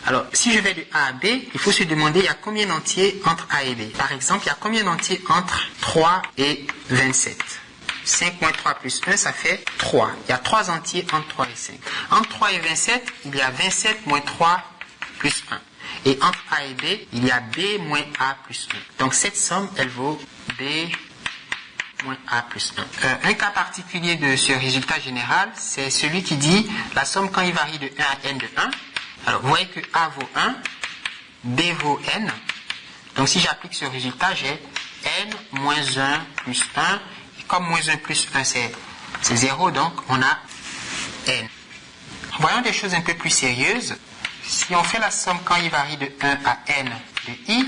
Alors, si je vais de A à B, il faut se demander, il y a combien d'entiers entre A et B? Par exemple, il y a combien d'entiers entre 3 et 27? 5 moins 3 plus 1, ça fait 3. Il y a 3 entiers entre 3 et 5. Entre 3 et 27, il y a 27 moins 3 plus 1. Et entre A et B, il y a B moins A plus 1. Donc cette somme, elle vaut B moins A plus 1. Un cas particulier de ce résultat général, c'est celui qui dit la somme quand il varie de 1 à n de 1. Alors vous voyez que A vaut 1, B vaut n. Donc si j'applique ce résultat, j'ai n moins 1 plus 1. Comme moins 1 plus 1 c'est 0, donc on a n. Voyons des choses un peu plus sérieuses. Si on fait la somme quand il varie de 1 à n de i,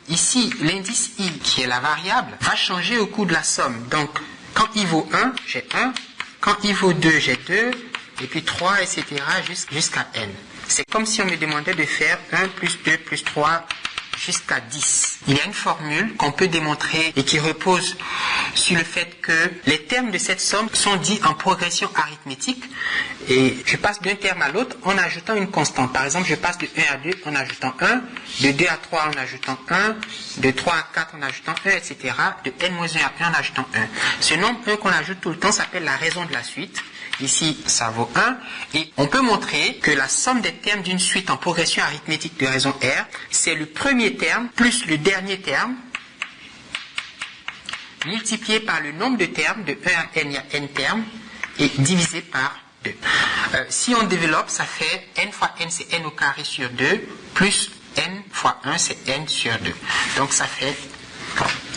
ici l'indice i, qui est la variable, va changer au cours de la somme. Donc quand i vaut 1, j'ai 1, quand i vaut 2, j'ai 2, et puis 3, etc. jusqu'à n. C'est comme si on me demandait de faire 1 plus 2 plus 3 jusqu'à 10. Il y a une formule qu'on peut démontrer et qui repose sur le fait que les termes de cette somme sont dits en progression arithmétique et je passe d'un terme à l'autre en ajoutant une constante. Par exemple, je passe de 1 à 2 en ajoutant 1, de 2 à 3 en ajoutant 1, de 3 à 4 en ajoutant 1, etc. de n-1 à 1 en ajoutant 1. Ce nombre 1 qu'on ajoute tout le temps s'appelle la raison de la suite. Ici, ça vaut 1. Et on peut montrer que la somme des termes d'une suite en progression arithmétique de raison R, c'est le premier terme plus le dernier terme multiplié par le nombre de termes, de 1 à n, il y a n termes, et divisé par 2. Si on développe, ça fait n fois n, c'est n au carré sur 2, plus n fois 1, c'est n sur 2. Donc ça fait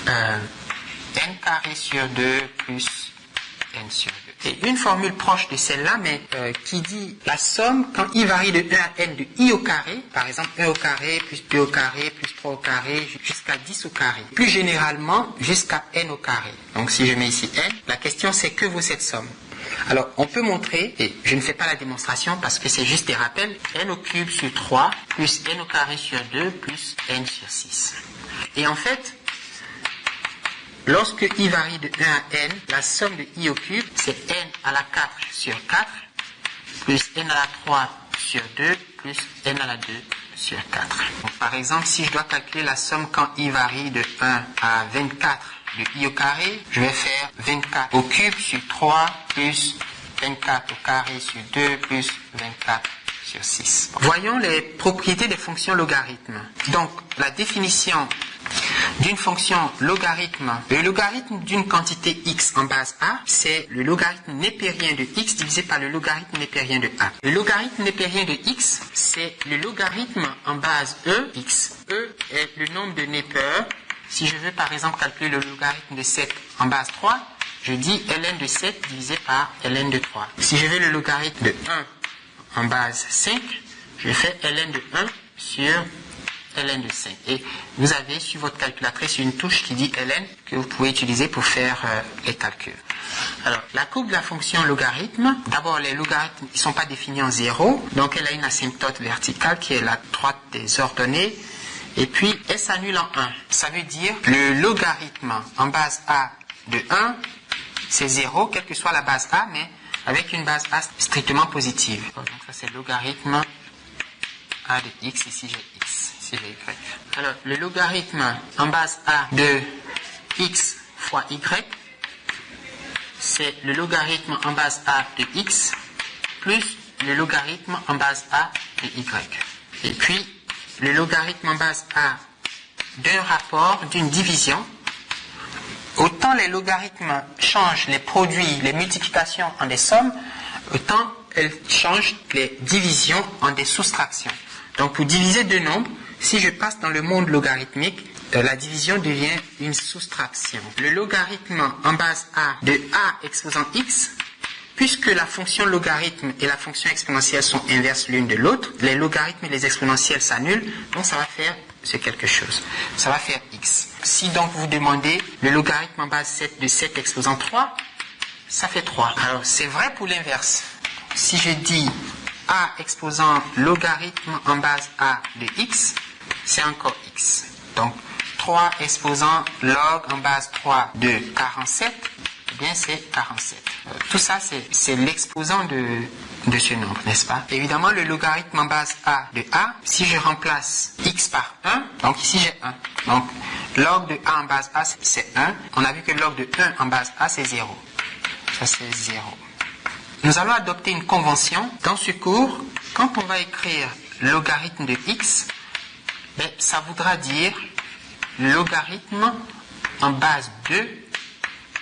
n carré sur 2 plus n sur 2. Et une formule proche de celle-là, mais qui dit la somme quand i varie de 1 à n de i au carré, par exemple 1 au carré, plus 2 au carré, plus 3 au carré, jusqu'à 10 au carré. Plus généralement, jusqu'à n au carré. Donc si je mets ici n, la question c'est que vaut cette somme? Alors on peut montrer, et je ne fais pas la démonstration parce que c'est juste des rappels, n au cube sur 3, plus n au carré sur 2, plus n sur 6. Et en fait, lorsque i varie de 1 à n, la somme de i au cube, c'est n à la 4 sur 4, plus n à la 3 sur 2, plus n à la 2 sur 4. Donc, par exemple, si je dois calculer la somme quand i varie de 1 à 24 de i au carré, je vais faire 24 au cube sur 3, plus 24 au carré sur 2, plus 24 sur 6. Voyons les propriétés des fonctions logarithmes. Donc, la définition d'une fonction logarithme. Le logarithme d'une quantité x en base a, c'est le logarithme népérien de x divisé par le logarithme népérien de a. Le logarithme népérien de x, c'est le logarithme en base e, x. E est le nombre de népeurs. Si je veux par exemple calculer le logarithme de 7 en base 3, je dis ln de 7 divisé par ln de 3. Si je veux le logarithme de 1 en base 5, je fais ln de 1 sur ln de 5. Et vous avez sur votre calculatrice une touche qui dit ln que vous pouvez utiliser pour faire les calculs. Alors, la courbe de la fonction logarithme, d'abord les logarithmes ne sont pas définis en 0, donc elle a une asymptote verticale qui est la droite des ordonnées, et puis elle s'annule en 1. Ça veut dire le logarithme en base a de 1, c'est 0, quelle que soit la base a, mais avec une base a strictement positive. Donc ça c'est le logarithme a de x, ici j'ai x. Alors, le logarithme en base a de x fois y, c'est le logarithme en base a de x plus le logarithme en base a de y. Et puis, le logarithme en base a d'un rapport, d'une division. Autant les logarithmes changent les produits, les multiplications en des sommes, autant elles changent les divisions en des soustractions. Donc, pour diviser deux nombres, si je passe dans le monde logarithmique, la division devient une soustraction. Le logarithme en base a de a exposant x, puisque la fonction logarithme et la fonction exponentielle sont inverses l'une de l'autre, les logarithmes et les exponentielles s'annulent, donc ça va faire ce quelque chose. Ça va faire x. Si donc vous demandez le logarithme en base 7 de 7 exposant 3, ça fait 3. Alors c'est vrai pour l'inverse. Si je dis a exposant logarithme en base a de x, c'est encore x. Donc 3 exposant log en base 3 de 47, eh bien c'est 47. Tout ça, c'est l'exposant de ce nombre, n'est-ce pas? Évidemment, le logarithme en base A de A, si je remplace x par 1, donc ici j'ai 1. Donc, log de A en base A, c'est 1. On a vu que log de 1 en base A, c'est 0. Ça, c'est 0. Nous allons adopter une convention. Dans ce cours, quand on va écrire logarithme de x, ben, ça voudra dire logarithme en base 2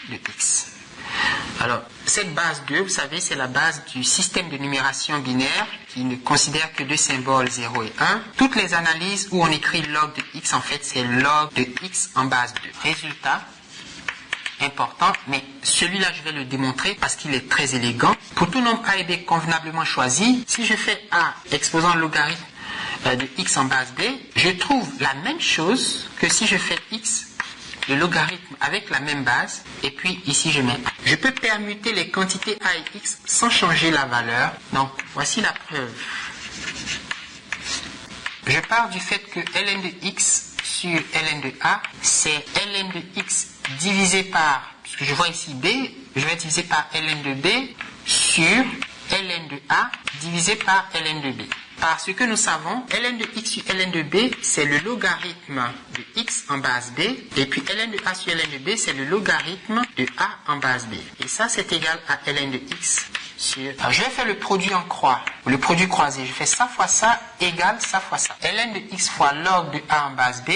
de x. Alors, cette base 2, vous savez, c'est la base du système de numération binaire qui ne considère que deux symboles 0 et 1. Toutes les analyses où on écrit log de x, en fait, c'est log de x en base 2. Résultat important, mais celui-là, je vais le démontrer parce qu'il est très élégant. Pour tout nombre a et b convenablement choisi, si je fais a exposant le logarithme de x en base b, je trouve la même chose que si je fais x, le logarithme avec la même base, et puis ici je mets a. Je peux permuter les quantités a et x sans changer la valeur. Donc, voici la preuve. Je pars du fait que ln de x sur ln de a, c'est ln de x divisé par, puisque je vois ici b, je vais diviser par ln de b sur ln de a divisé par ln de b. Parce que nous savons, ln de x sur ln de b, c'est le logarithme de x en base b, et puis ln de a sur ln de b, c'est le logarithme de a en base b. Et ça, c'est égal à ln de x sur... Alors, je vais faire le produit en croix, le produit croisé. Je fais ça fois ça égale ça fois ça. Ln de x fois log de a en base b,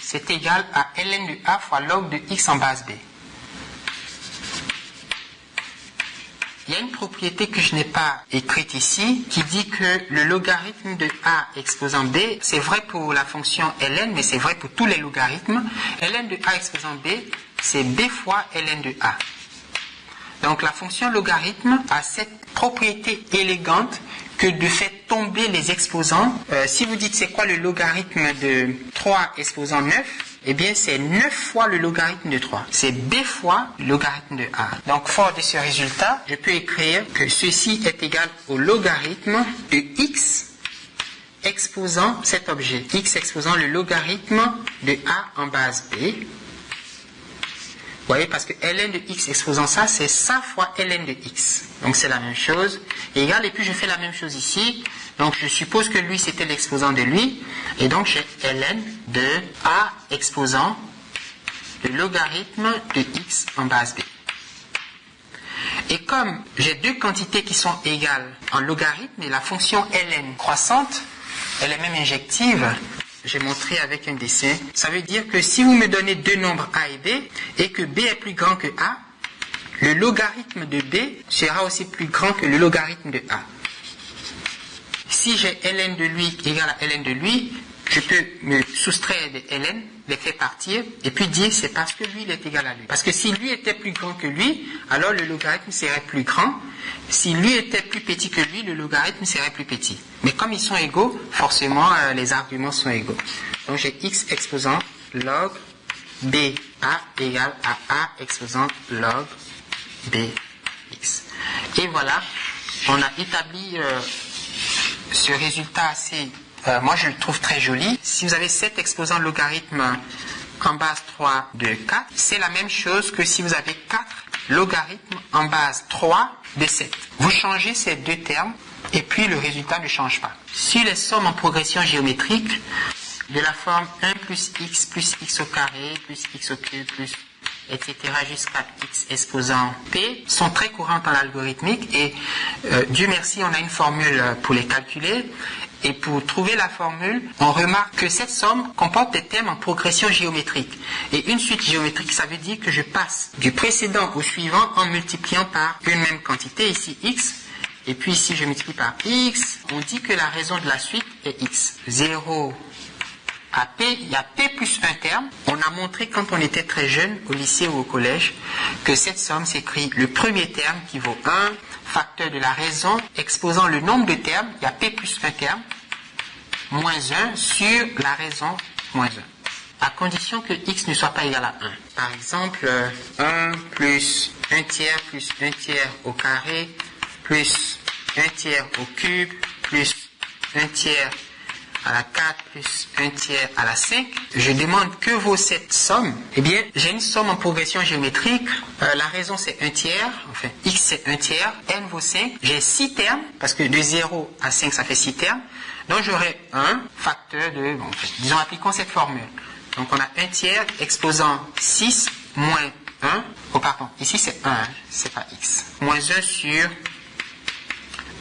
c'est égal à ln de a fois log de x en base b. Il y a une propriété que je n'ai pas écrite ici qui dit que le logarithme de a exposant b, c'est vrai pour la fonction ln, mais c'est vrai pour tous les logarithmes. Ln de a exposant b, c'est b fois ln de a. Donc la fonction logarithme a cette propriété élégante que de faire tomber les exposants. Si vous dites c'est quoi le logarithme de 3 exposant 9, eh bien c'est 9 fois le logarithme de 3. C'est b fois le logarithme de a. Donc fort de ce résultat, je peux écrire que ceci est égal au logarithme de x exposant cet objet. X exposant le logarithme de a en base b. Vous voyez, parce que ln de x exposant ça, c'est ça fois ln de x. Donc c'est la même chose. Égal, et puis je fais la même chose ici. Donc je suppose que lui, c'était l'exposant de lui. Et donc j'ai ln de a exposant le logarithme de x en base b. Et comme j'ai deux quantités qui sont égales en logarithme, et la fonction ln croissante, elle est même injective, j'ai montré avec un dessin. Ça veut dire que si vous me donnez deux nombres a et b, et que b est plus grand que a, le logarithme de b sera aussi plus grand que le logarithme de a. Si j'ai ln de lui égal à ln de lui, je peux me soustraire de ln, les faire partir, et puis dire c'est parce que lui il est égal à lui. Parce que si lui était plus grand que lui, alors le logarithme serait plus grand. Si lui était plus petit que lui, le logarithme serait plus petit. Mais comme ils sont égaux, forcément les arguments sont égaux. Donc j'ai x exposant log b a égale à a exposant log b x. Et voilà, on a établi ce résultat assez... moi je le trouve très joli. Si vous avez 7 exposants logarithmes en base 3 de 4, c'est la même chose que si vous avez 4 logarithmes en base 3 de 7. Vous changez ces deux termes et puis le résultat ne change pas. Si les sommes en progression géométrique de la forme 1 plus x au carré plus x au cube plus etc. jusqu'à x exposant p sont très courantes en algorithmique et Dieu merci on a une formule pour les calculer. Et pour trouver la formule, on remarque que cette somme comporte des termes en progression géométrique. Et une suite géométrique, ça veut dire que je passe du précédent au suivant en multipliant par une même quantité, ici x, et puis ici je multiplie par x. On dit que la raison de la suite est x. 0 à p, il y a p plus un terme. On a montré quand on était très jeune, au lycée ou au collège, que cette somme s'écrit le premier terme qui vaut 1, facteur de la raison, exposant le nombre de termes, il y a p plus un terme, moins 1 sur la raison moins 1, à condition que x ne soit pas égal à 1. Par exemple, 1 plus 1 tiers au carré, plus 1 tiers au cube, plus 1 tiers à la 4 plus 1 tiers à la 5, je demande que vaut cette somme. Eh bien, j'ai une somme en progression géométrique. La raison, c'est 1 tiers. Enfin, x, c'est 1 tiers. N vaut 5. J'ai 6 termes, parce que de 0 à 5, ça fait 6 termes. Donc, j'aurai un facteur de... Bon, disons, appliquons cette formule. Donc, on a 1 tiers exposant 6 moins 1. Oh, pardon. Ici, c'est 1. C'est pas x. Moins 1 sur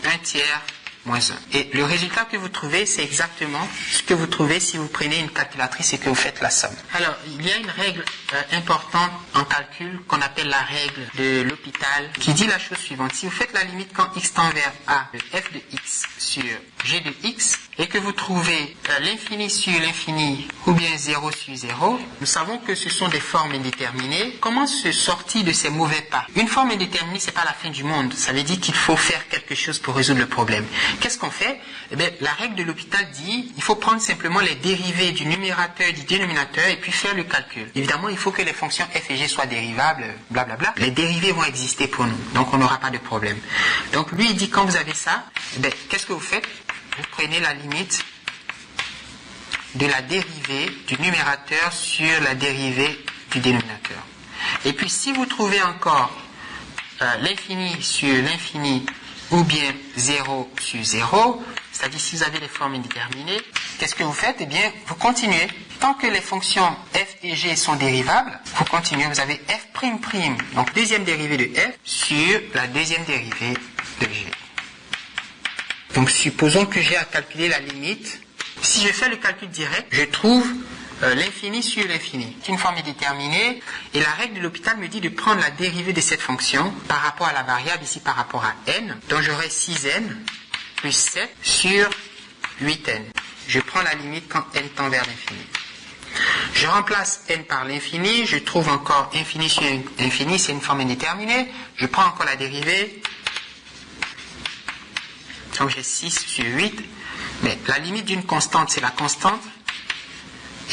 1 tiers moins 1. Et le résultat que vous trouvez, c'est exactement ce que vous trouvez si vous prenez une calculatrice et que vous faites la somme. Alors, il y a une règle importante en calcul qu'on appelle la règle de L'Hopital qui dit la chose suivante. Si vous faites la limite quand x tend vers a de f de x sur g de x et que vous trouvez l'infini sur l'infini ou bien 0 sur 0, nous savons que ce sont des formes indéterminées. Comment se sortir de ces mauvais pas? Une forme indéterminée, c'est pas la fin du monde. Ça veut dire qu'il faut faire quelque chose pour résoudre le problème. Qu'est-ce qu'on fait? Eh bien, la règle de L'Hopital dit il faut prendre simplement les dérivés du numérateur et du dénominateur et puis faire le calcul. Évidemment, il faut que les fonctions f et g soient dérivables, blablabla. Les dérivés vont exister pour nous, donc on n'aura pas de problème. Donc lui, il dit quand vous avez ça, eh bien, qu'est-ce que vous faites? Vous prenez la limite de la dérivée du numérateur sur la dérivée du dénominateur. Et puis, si vous trouvez encore l'infini sur l'infini ou bien 0 sur 0, c'est-à-dire si vous avez les formes indéterminées, qu'est-ce que vous faites? Eh bien, vous continuez. Tant que les fonctions f et g sont dérivables, vous continuez. Vous avez f'', donc deuxième dérivée de f sur la deuxième dérivée de g. Donc, supposons que j'ai à calculer la limite. Si je fais le calcul direct, je trouve l'infini sur l'infini. C'est une forme indéterminée et la règle de L'Hopital me dit de prendre la dérivée de cette fonction par rapport à la variable, ici par rapport à n. Donc, j'aurai 6n plus 7 sur 8n. Je prends la limite quand n tend vers l'infini. Je remplace n par l'infini, je trouve encore infini sur infini, c'est une forme indéterminée. Je prends encore la dérivée. Donc j'ai 6 sur 8. Mais la limite d'une constante, c'est la constante.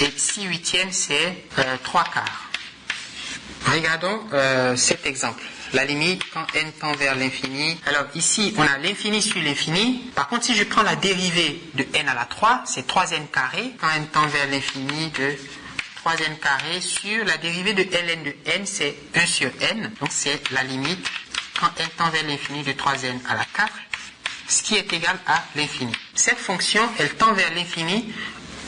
Et 6 huitièmes, c'est 3 quarts. Regardons cet exemple. La limite quand n tend vers l'infini. Alors ici, on a l'infini sur l'infini. Par contre, si je prends la dérivée de n à la 3, c'est 3n carré. Quand n tend vers l'infini de 3n carré sur la dérivée de ln de n, c'est 1 sur n. Donc c'est la limite quand n tend vers l'infini de 3n à la 4, ce qui est égal à l'infini. Cette fonction, elle tend vers l'infini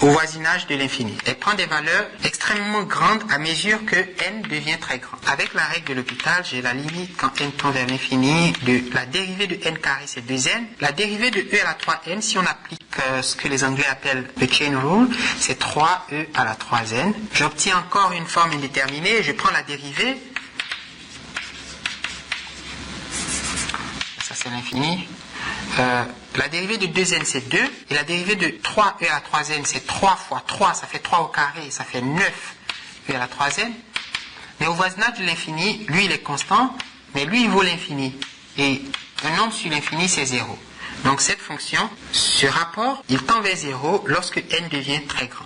au voisinage de l'infini. Elle prend des valeurs extrêmement grandes à mesure que n devient très grand. Avec la règle de L'Hopital, j'ai la limite quand n tend vers l'infini de la dérivée de n carré, c'est 2n. La dérivée de e à la 3n, si on applique ce que les Anglais appellent le chain rule, c'est 3e à la 3n. J'obtiens encore une forme indéterminée, je prends la dérivée. Ça, c'est l'infini. La dérivée de 2n, c'est 2. Et la dérivée de 3e à la 3n, c'est 3 fois 3, ça fait 3 au carré, ça fait 9e à la 3n. Mais au voisinage de l'infini, lui, il est constant, mais lui, il vaut l'infini. Et un nombre sur l'infini, c'est 0. Donc cette fonction, ce rapport, il tend vers 0 lorsque n devient très grand.